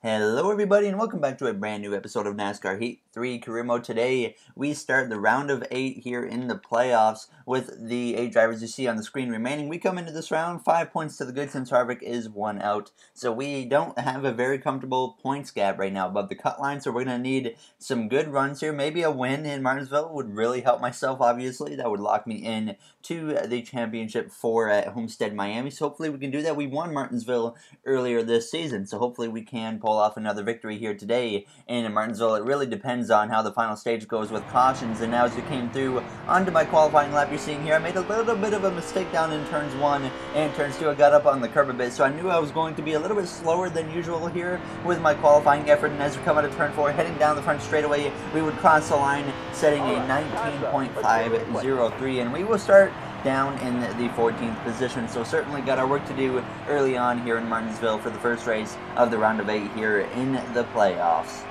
Hello everybody and welcome back to a brand new episode of NASCAR Heat 3 Career Mode. Today we start the round of 8 here in the playoffs with the 8 drivers you see on the screen remaining. We come into this round 5 points to the good since Harvick is 1 out. So we don't have a very comfortable points gap right now above the cut line, so we're going to need some good runs here. Maybe a win in Martinsville would really help myself, obviously. That would lock me in to the championship for at Homestead, Miami. So hopefully we can do that. We won Martinsville earlier this season, so hopefully we can pull off another victory here today in Martinsville. It really depends on how the final stage goes with cautions. And now as we came through onto my qualifying lap, you're seeing here, I made a little bit of a mistake down in turns 1 and turns 2. I got up on the curb a bit, so I knew I was going to be a little bit slower than usual here with my qualifying effort. And as we come out of turn 4, heading down the front straightaway, we would cross the line, setting a 19.503, and we will start down in the 14th position. So certainly got our work to do early on here in Martinsville for the first race of the round of 8 here in the playoffs.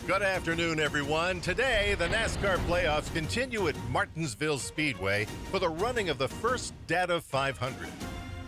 Good afternoon, everyone. Today, the NASCAR playoffs continue at Martinsville Speedway for the running of the first Data 500.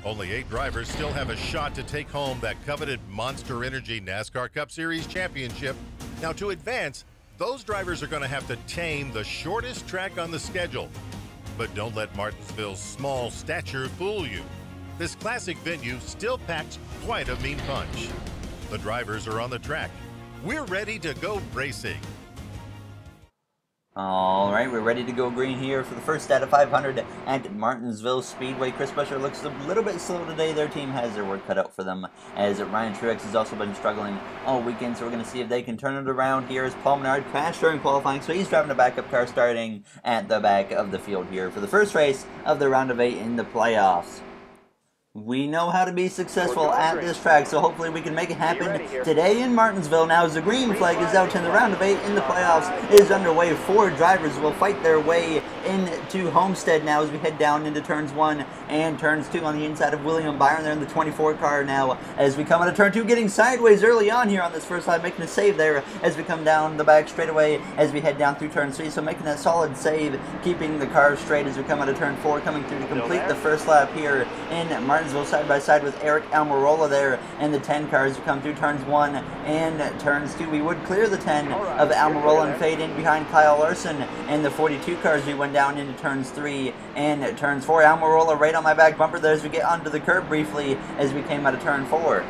Only 8 drivers still have a shot to take home that coveted Monster Energy NASCAR Cup Series championship. Now, to advance, those drivers are going to have to tame the shortest track on the schedule. But don't let Martinsville's small stature fool you. This classic venue still packs quite a mean punch. The drivers are on the track. We're ready to go racing. Alright, we're ready to go green here for the first Data 500 at Martinsville Speedway. Chris Buescher looks a little bit slow today. Their team has their work cut out for them, as Ryan Truex has also been struggling all weekend, so we're going to see if they can turn it around here as Paul Menard crashed during qualifying, so he's driving a backup car starting at the back of the field here for the first race of the round of 8 in the playoffs. We know how to be successful at this track, so hopefully we can make it happen today in Martinsville. Now as the green flag is out and the round of 8 in the playoffs is underway, 4 drivers will fight their way into Homestead now as we head down into turns 1 and turns 2 on the inside of William Byron. They're in the 24 car now as we come out of turn 2, getting sideways early on here on this first lap, making a save there as we come down the back straightaway as we head down through turn 3, so making a solid save, keeping the car straight as we come out of turn 4, coming through to complete the first lap here in Martinsville, side by side with Eric Almirola there in the 10 cars who come through turns 1 and turns 2. We would clear the 10 of Almirola and fade in behind Kyle Larson. In the 42 cars we went down into turns 3 and turns 4. Almirola right on my back bumper there as we get onto the curb briefly as we came out of turn 4.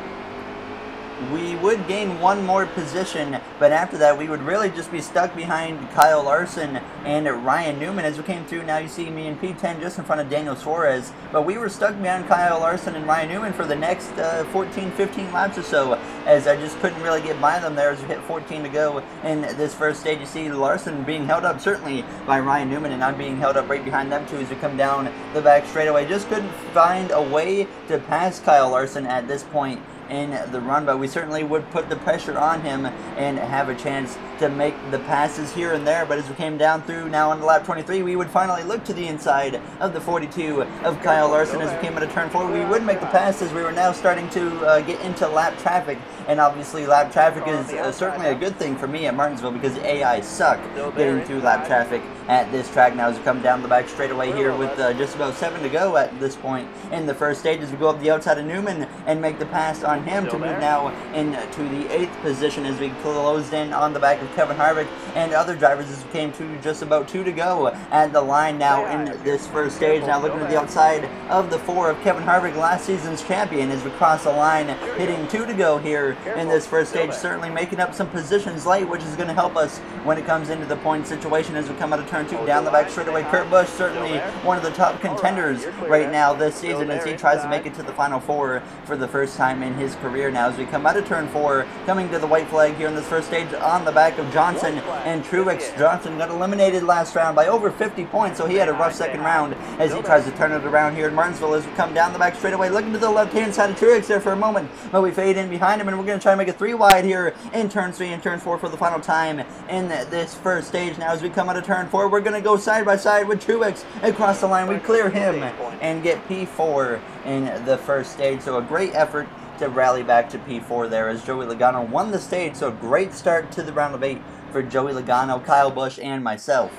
We would gain 1 more position, but after that we would really just be stuck behind Kyle Larson and Ryan Newman as we came through. Now you see me in P10 just in front of Daniel Suarez, but we were stuck behind Kyle Larson and Ryan Newman for the next 14-15 laps or so, as I just couldn't really get by them there as we hit 14 to go in this first stage. You see Larson being held up certainly by Ryan Newman, and I'm being held up right behind them too as we come down the back straightaway. Just couldn't find a way to pass Kyle Larson at this point in the run, but we certainly would put the pressure on him and have a chance to make the passes here and there. But as we came down through now on the lap 23, we would finally look to the inside of the 42 of Kyle Larson. As we came out of turn 4, we would make the passes. We were now starting to get into lap traffic, and obviously lap traffic is certainly a good thing for me at Martinsville because AI suck getting through lap traffic at this track. Now as we come down the back straightaway here with just about 7 to go at this point in the first stage, as we go up the outside of Newman and make the pass on him to move now into the 8th position as we closed in on the back of Kevin Harvick and other drivers as we came to just about 2 to go at the line now in this first stage. Now looking at the outside of the 4 of Kevin Harvick, last season's champion, as we cross the line, hitting 2 to go here in this first stage, certainly making up some positions late, which is going to help us when it comes into the point situation as we come out of turn 2 down the back straightaway. Kurt Busch certainly one of the top contenders right now this season as he tries to make it to the final 4 for the first time in his career. Now as we come out of turn 4, coming to the white flag here in this first stage on the back of Johnson and Truex. Johnson got eliminated last round by over 50 points, so he had a rough second round as he tries to turn it around here in Martinsville as we come down the back straightaway, looking to the left-hand side of Truex there for a moment, but we fade in behind him, and we're going to try to make it 3 wide here in turn 3 and turn 4 for the final time in this first stage. Now as we come out of turn 4, we're going to go side by side with Truex across the line. We clear him and get P4 in the first stage, so a great effort to rally back to P4 there as Joey Logano won the stage. So great start to the round of 8 for Joey Logano, Kyle Busch, and myself.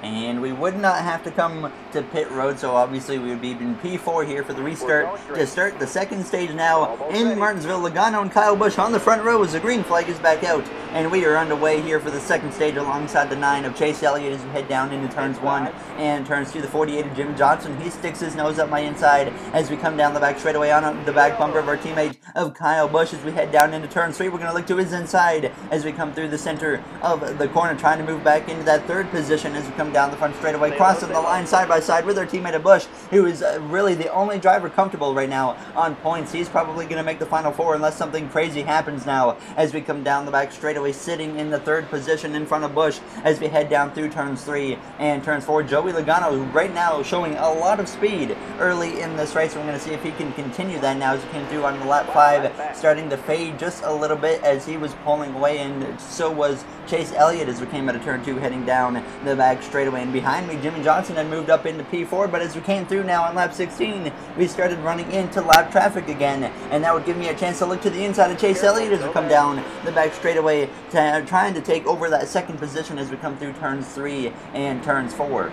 And we would not have to come to pit road, so obviously we would be in P4 here for the restart to start the second stage now in Martinsville. Logano and Kyle Busch on the front row as the green flag is back out. And we are underway here for the second stage alongside the 9 of Chase Elliott as we head down into turns 1 and turns 2. The 48 of Jimmy Johnson. He sticks his nose up my inside as we come down the back straightaway on the back bumper of our teammate of Kyle Busch as we head down into turn 3. We're going to look to his inside as we come through the center of the corner, trying to move back into that third position as we come down the front straightaway, crossing the line side by side with our teammate of Busch, who is really the only driver comfortable right now on points. He's probably going to make the final 4 unless something crazy happens now as we come down the back straightaway, sitting in the third position in front of Busch as we head down through turns 3 and turns 4. Joey Logano, who right now showing a lot of speed early in this race. We're going to see if he can continue that now as he came through on the lap 5, starting to fade just a little bit as he was pulling away, and so was Chase Elliott as we came out of turn 2 heading down the back straightaway. And behind me, Jimmy Johnson had moved up into P4, but as we came through now on lap 16, we started running into lap traffic again, and that would give me a chance to look to the inside of Chase Elliott as we come down the back straightaway, trying to take over that second position as we come through turns 3 and turns 4.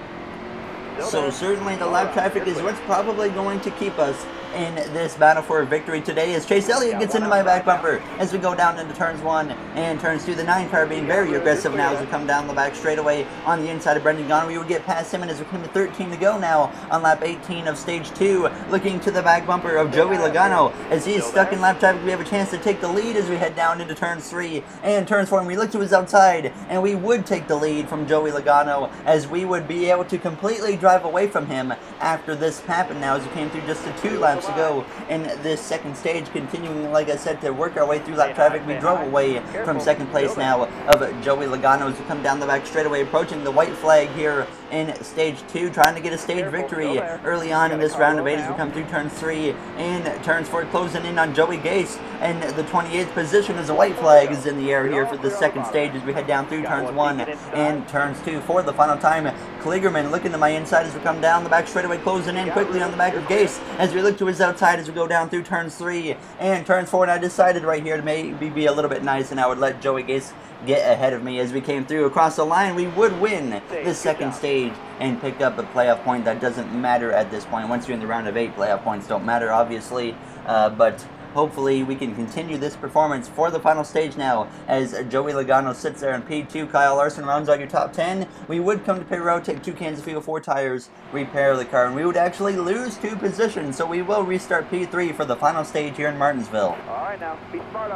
So certainly the lap traffic is what's probably going to keep us in this battle for a victory today as Chase Elliott gets into my back bumper as we go down into turns 1 and turns 2. The 9 car being very aggressive now as we come down the back straightaway on the inside of Brendan Gaughan. We would get past him, and as we come to 13 to go now on lap 18 of stage 2, looking to the back bumper of Joey Logano as he's stuck in lap traffic. We have a chance to take the lead as we head down into turns 3 and turns 4, and we look to his outside, and we would take the lead from Joey Logano as we would be able to completely drive away from him after this happened now as we came through just the 2 laps ago in this second stage, continuing, like I said, to work our way through lap traffic. We drove away from second place now of Joey Logano as we come down the back straightaway, approaching the white flag here in stage 2, trying to get a stage victory early on in this round of 8 as we come through turns 3 and turns 4, closing in on Joey Gase and the 28th position as the white flag is in the air here for the second stage as we head down through turns 1 and turns 2 for the final time. Kligerman looking to my inside as we come down the back straightaway, closing in quickly on the back of Gase as we look to his outside as we go down through turns 3 and turns 4. And I decided right here to maybe be a little bit nice, and I would let Joey Gase get ahead of me as we came through across the line. We would win this second stage and pick up a playoff point. That doesn't matter at this point. Once you're in the round of 8, playoff points don't matter, obviously, but hopefully we can continue this performance for the final stage now as Joey Logano sits there in P2. Kyle Larson rounds out your top 10. We would come to pit road, take 2 cans of fuel, 4 tires, repair the car, and we would actually lose 2 positions, so we will restart P3 for the final stage here in Martinsville.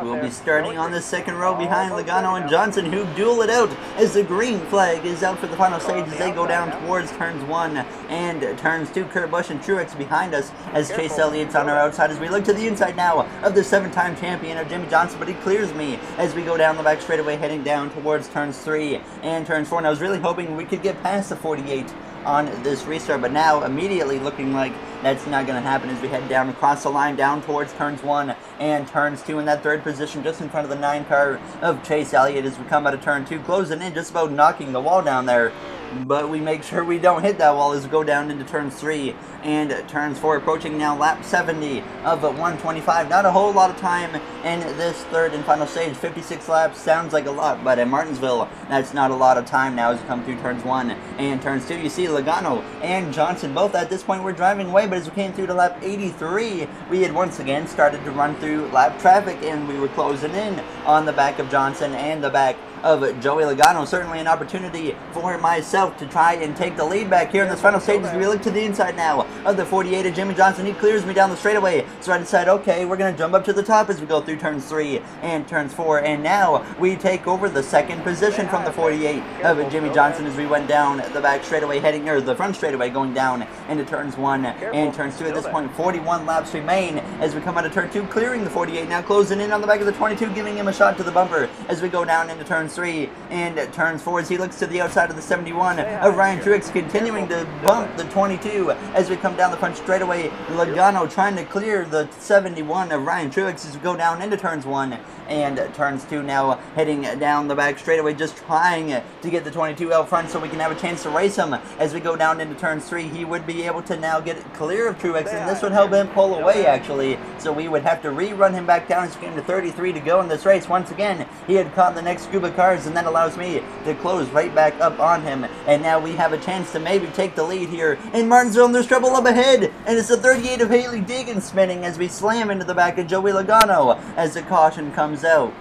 We'll be starting on the second row behind Logano and Johnson, who duel it out as the green flag is out for the final stage as they go down towards turns 1 and turns 2. Kurt Busch and Truex behind us as Chase Elliott's on our outside as we look to the inside now of the 7-time champion of Jimmy Johnson, but he clears me as we go down the back straightaway heading down towards turns 3 and turns 4. And I was really hoping we could get past the 48 on this restart, but now immediately looking like that's not going to happen as we head down across the line down towards turns 1 and turns 2 in that third position just in front of the 9 car of Chase Elliott as we come out of turn 2, closing in, just about knocking the wall down there. But we make sure we don't hit that wall as we go down into turns 3 and turns 4, approaching now lap 70 of 125. Not a whole lot of time in this third and final stage. 56 laps sounds like a lot, but at Martinsville, that's not a lot of time now as we come through turns 1 and turns 2. You see Logano and Johnson both at this point were driving away, but as we came through to lap 83, we had once again started to run through lap traffic, and we were closing in on the back of Johnson and the back of Joey Logano. Certainly an opportunity for myself to try and take the lead back here in this final stage as we look to the inside now of the 48 of Jimmy Johnson. He clears me down the straightaway, so I decide, okay, we're going to jump up to the top as we go through turns 3 and turns 4, and now we take over the second position from the 48 of Jimmy Johnson as we went down the back straightaway heading, or the front straightaway going down into turns 1 and turns 2. At this point, 41 laps remain as we come out of turn 2, clearing the 48, now closing in on the back of the 22, giving him a shot to the bumper as we go down into turns 3 and turns 4 as he looks to the outside of the 71 of Ryan Truex, continuing to bump the 22 as we come down the front straightaway. Logano trying to clear the 71 of Ryan Truex as we go down into turns 1 and turns 2, now heading down the back straightaway, just trying to get the 22 out front so we can have a chance to race him as we go down into turns 3. He would be able to now get clear of Truex, and this would help him pull away actually, so we would have to rerun him back down as we came to 33 to go in this race. Once again, he had caught the next scuba cars, and that allows me to close right back up on him. And now we have a chance to maybe take the lead here in Martinsville, and there's trouble up ahead. And it's the 38 of Haley Deegan spinning as we slam into the back of Joey Logano as the caution comes out.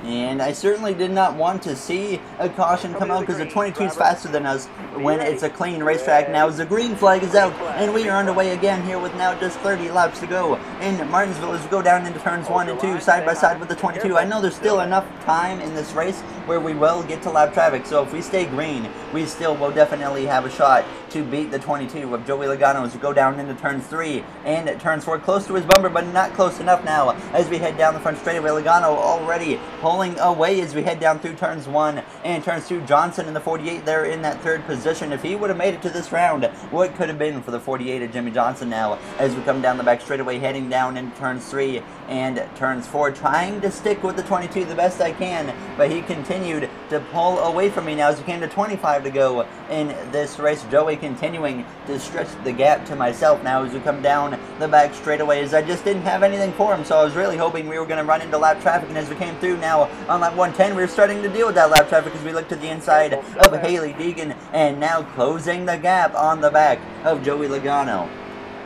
And I certainly did not want to see a caution come out because the 22 is faster than us when it's a clean racetrack. Now as the green flag is out, and we are underway again here with now just 30 laps to go in Martinsville as we go down into turns 1 and 2 side by side with the 22. I know there's still enough time in this race where we will get to lap traffic, so if we stay green, we still will definitely have a shot to beat the 22 of Joey Logano as we go down into turns 3 and turns 4, close to his bumper, but not close enough now as we head down the front straightaway. Logano already pulling away as we head down through turns 1 and turns 2. Johnson in the 48 there in that third position. If he would have made it to this round, what could have been for the 48 of Jimmy Johnson now as we come down the back straightaway, heading down in turns 3 and turns 4, trying to stick with the 22 the best I can, but he continued to pull away from me now as we came to 25 to go in this race. Joey continuing to stretch the gap to myself now as we come down the back straightaway, as I just didn't have anything for him, so I was really hoping we were going to run into lap traffic. And as we came through now on lap 110, we were starting to deal with that lap traffic as we look to the inside of Haley Deegan and now closing the gap on the back of Joey Logano.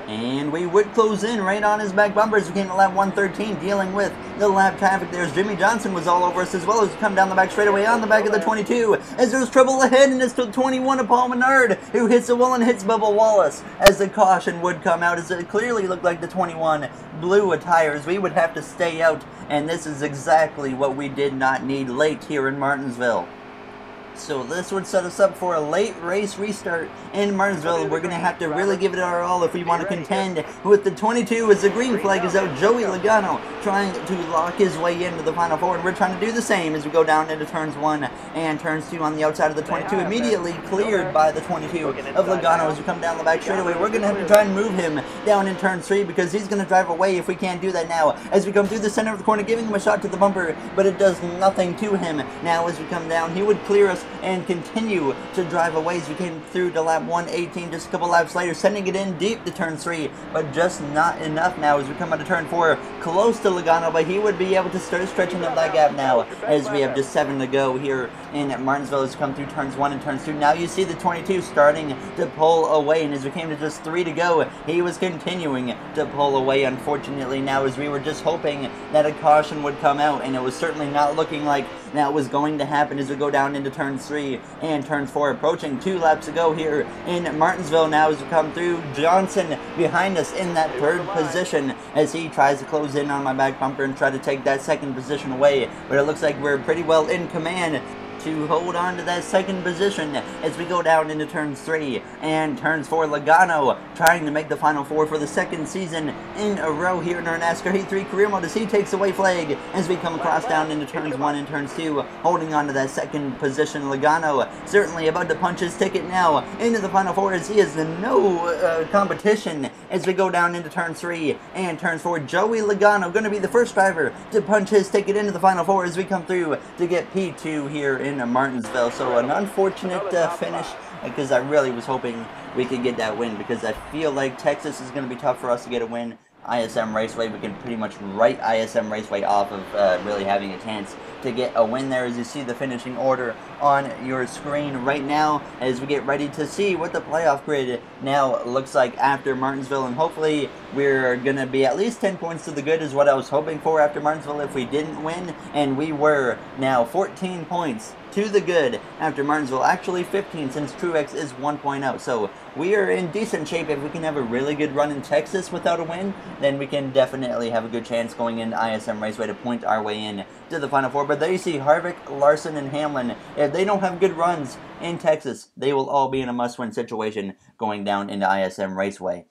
And we would close in right on his back bumper as we came to lap 113, dealing with the lap traffic there as Jimmy Johnson was all over us, as well as we come down the back straightaway on the back of the 22 as there's trouble ahead, and it's the 21 of Paul Menard who hits the wall and hits Bubba Wallace as the caution would come out, as it clearly looked like the 21 blew a tire as we would have to stay out, and this is exactly what we did not need late here in Martinsville. So this would set us up for a late race restart in Martinsville. We're going to have to really give it our all if we want to contend with the 22 as the green flag is out. Joey Logano trying to lock his way into the final four, and we're trying to do the same as we go down into turns 1 and turns 2 on the outside of the 22. Immediately cleared by the 22 of Logano as we come down the back straightaway. We're going to have to try and move him down in turn 3 because he's going to drive away if we can't do that now. As we come through the center of the corner, giving him a shot to the bumper, but it does nothing to him. Now as we come down, he would clear us and continue to drive away as we came through to lap 118 just a couple laps later, sending it in deep to turn 3, but just not enough now as we come out of turn 4 close to Logano, but he would be able to start stretching up that gap now as we have just 7 to go here in Martinsville as we come through turns 1 and turns 2. Now you see the 22 starting to pull away, and as we came to just 3 to go, he was continuing to pull away, unfortunately now, as we were just hoping that a caution would come out, and it was certainly not looking like that was going to happen as we go down into turns 3 and turns 4, approaching 2 laps to go here in Martinsville now as we come through. Johnson behind us in that third position as he tries to close in on my back bumper and try to take that second position away, but it looks like we're pretty well in command to hold on to that second position as we go down into turns 3 and turns 4. Logano trying to make the final 4 for the second season in a row here in our NASCAR Heat 3 career mode as he takes away flag as we come across down into turns 1 and turns 2, holding on to that second position. Logano certainly about to punch his ticket now into the final 4 as he has no competition as we go down into turns 3 and turns 4. Joey Logano going to be the first driver to punch his ticket into the final 4 as we come through to get P2 here in Martinsville. So an unfortunate finish because I really was hoping we could get that win, because I feel like Texas is going to be tough for us to get a win. ISM Raceway, we can pretty much write ISM Raceway off of really having a chance to get a win there, as you see the finishing order on your screen right now as we get ready to see what the playoff grid now looks like after Martinsville, and hopefully we're going to be at least 10 points to the good is what I was hoping for after Martinsville if we didn't win, and we were now 14 points to the good after Martinsville, actually 15 since Truex is 1 point out. So we are in decent shape. If we can have a really good run in Texas without a win, then we can definitely have a good chance going into ISM Raceway to point our way in to the Final Four. But there you see Harvick, Larson, and Hamlin. If they don't have good runs in Texas, they will all be in a must-win situation going down into ISM Raceway.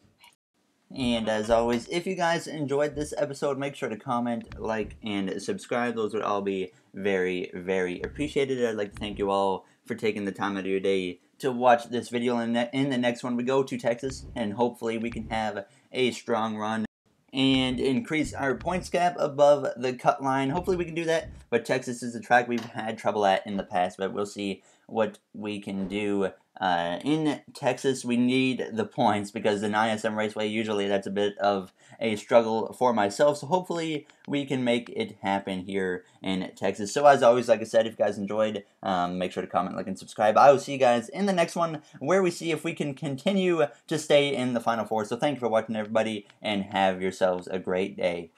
And as always, if you guys enjoyed this episode, make sure to comment, like, and subscribe. Those would all be very, very appreciated. I'd like to thank you all for taking the time out of your day to watch this video. And in the next one, we go to Texas, and hopefully we can have a strong run and increase our points gap above the cut line. Hopefully we can do that, but Texas is a track we've had trouble at in the past, but we'll see what we can do. In Texas, we need the points because in ISM Raceway, usually that's a bit of a struggle for myself. So hopefully we can make it happen here in Texas. So as always, like I said, if you guys enjoyed, make sure to comment, like, and subscribe. I will see you guys in the next one where we see if we can continue to stay in the Final Four. So thank you for watching, everybody, and have yourselves a great day.